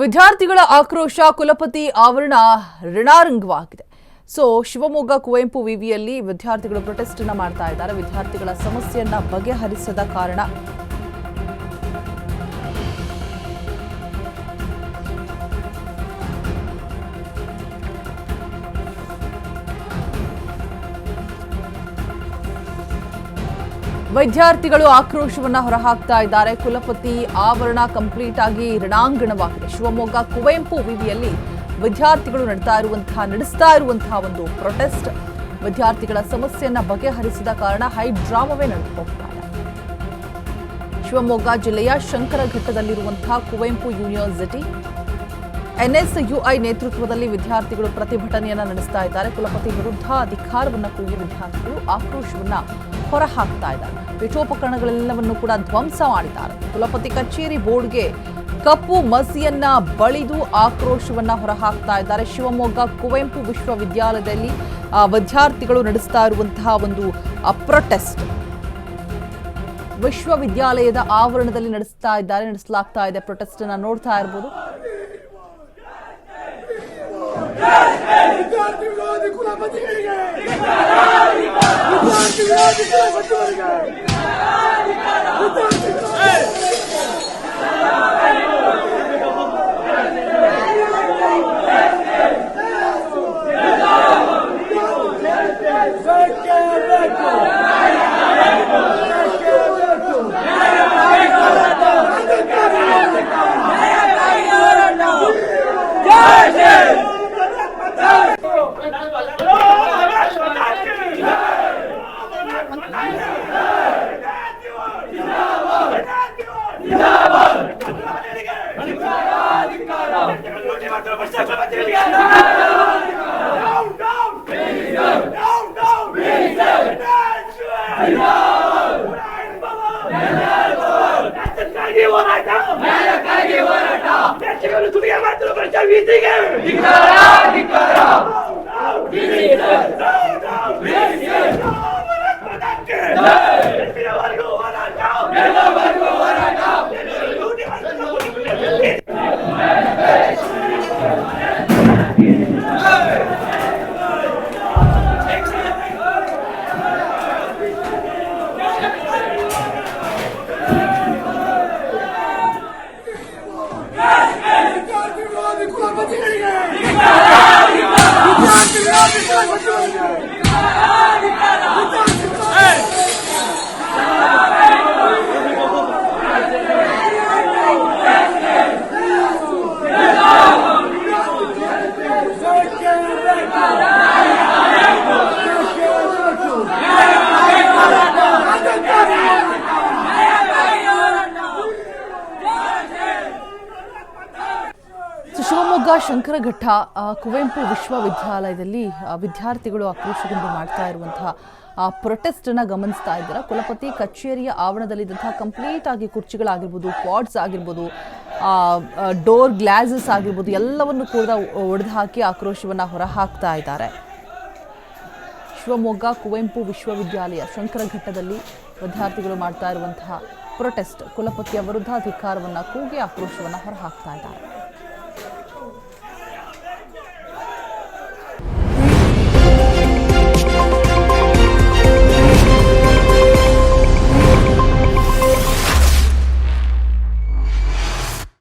ವಿದ್ಯಾರ್ಥಿಗಳ ಆಕ್ರೋಶ ಕುಲಪತಿ ಆವರಣ ರಣರಂಗವಾಗಿದೆ. ಶಿವಮೊಗ್ಗ ಕುವೆಂಪು ವಿವಿಯಲ್ಲಿ ವಿದ್ಯಾರ್ಥಿಗಳು ಪ್ರೊಟೆಸ್ಟ್ ಮಾಡ್ತಾ ಇದ್ದಾರೆ. ವಿದ್ಯಾರ್ಥಿಗಳ ಸಮಸ್ಯೆಯನ್ನ ಬಗೆಹರಿಸದ ಕಾರಣ ವಿದ್ಯಾರ್ಥಿಗಳು ಆಕ್ರೋಶವನ್ನ ಹೊರಹಾಕ್ತಾ ಇದ್ದಾರೆ. ಕುಲಪತಿ ಆವರಣ ಕಂಪ್ಲೀಟ್ ಆಗಿ ರಣಾಂಗಣವಾಗಿದೆ. ಶಿವಮೊಗ್ಗ ಕುವೆಂಪು ವಿವಿಯಲ್ಲಿ ವಿದ್ಯಾರ್ಥಿಗಳು ನಡೆಸ್ತಾ ಇರುವಂತಹ ಒಂದು ಪ್ರೊಟೆಸ್ಟ್ ವಿದ್ಯಾರ್ಥಿಗಳ ಸಮಸ್ಯೆಯನ್ನ ಬಗೆಹರಿಸಿದ ಕಾರಣ ಹೈ ಡ್ರಾಮವೇ ನಡೆದು ಹೋಗ್ತಾ ಇದೆ. ಶಿವಮೊಗ್ಗ ಜಿಲ್ಲೆಯ ಶಂಕರಘಟ್ಟದಲ್ಲಿರುವಂತಹ ಕುವೆಂಪು ಯೂನಿವರ್ಸಿಟಿ NSUI ನೇತೃತ್ವದಲ್ಲಿ ವಿದ್ಯಾರ್ಥಿಗಳು ಪ್ರತಿಭಟನೆಯನ್ನ ನಡೆಸ್ತಾ ಇದ್ದಾರೆ. ಕುಲಪತಿ ವಿರುದ್ಧ ಅಧಿಕಾರವನ್ನ ಕೂಗಿ ವಿದ್ಯಾರ್ಥಿಗಳು ಆಕ್ರೋಶವನ್ನ ಹೊರಹಾಕ್ತಾ ಇದ್ದಾರೆ. ಪೀಠೋಪಕರಣಗಳೆಲ್ಲವನ್ನು ಕೂಡ ಧ್ವಂಸ ಮಾಡಿದ್ದಾರೆ. ಕುಲಪತಿ ಕಚೇರಿ ಬೋರ್ಡ್ಗೆ ಕಪ್ಪು ಮಸಿಯನ್ನ ಬಳಿದು ಆಕ್ರೋಶವನ್ನ ಹೊರಹಾಕ್ತಾ ಇದ್ದಾರೆ. ಶಿವಮೊಗ್ಗ ಕುವೆಂಪು ವಿಶ್ವವಿದ್ಯಾಲಯದಲ್ಲಿ ವಿದ್ಯಾರ್ಥಿಗಳು ನಡೆಸ್ತಾ ಇರುವಂತಹ ಒಂದು ಪ್ರೊಟೆಸ್ಟ್ ವಿಶ್ವವಿದ್ಯಾಲಯದ ಆವರಣದಲ್ಲಿ ನಡೆಸಲಾಗ್ತಾ ಇದೆ. ಪ್ರೊಟೆಸ್ಟ್ ಅನ್ನ ನೋಡ್ತಾ ಇರಬಹುದು. ಶಿವಮೊಗ್ಗ ಶಂಕರಘಟ್ಟ ಕುವೆಂಪು ವಿಶ್ವವಿದ್ಯಾಲಯದಲ್ಲಿ ವಿದ್ಯಾರ್ಥಿಗಳು ಆಕ್ರೋಶಗೊಂಡು ಮಾಡ್ತಾ ಇರುವಂತಹ ಪ್ರೊಟೆಸ್ಟ್ ಅನ್ನ ಗಮನಿಸ್ತಾ ಇದ್ದಾರೆ. ಕುಲಪತಿ ಕಚೇರಿಯ ಆವರಣದಲ್ಲಿದ್ದಂತಹ ಕಂಪ್ಲೀಟ್ ಆಗಿ ಕುರ್ಚಿಗಳಾಗಿರ್ಬೋದು, ಪಾಡ್ಸ್ ಆಗಿರ್ಬೋದು, ಡೋರ್ ಗ್ಲಾಸಸ್ ಆಗಿರ್ಬೋದು, ಎಲ್ಲವನ್ನು ಕೂಡ ಒಡೆದು ಹಾಕಿ ಆಕ್ರೋಶವನ್ನ ಹೊರಹಾಕ್ತಾ ಇದ್ದಾರೆ. ಶಿವಮೊಗ್ಗ ಕುವೆಂಪು ವಿಶ್ವವಿದ್ಯಾಲಯ ಶಂಕರಘಟ್ಟದಲ್ಲಿ ವಿದ್ಯಾರ್ಥಿಗಳು ಮಾಡ್ತಾ ಇರುವಂತಹ ಪ್ರೊಟೆಸ್ಟ್ ಕುಲಪತಿಯ ವಿರುದ್ಧ ಅಧಿಕಾರವನ್ನ ಕೂಗಿ ಆಕ್ರೋಶವನ್ನ ಹೊರಹಾಕ್ತಾ ಇದ್ದಾರೆ.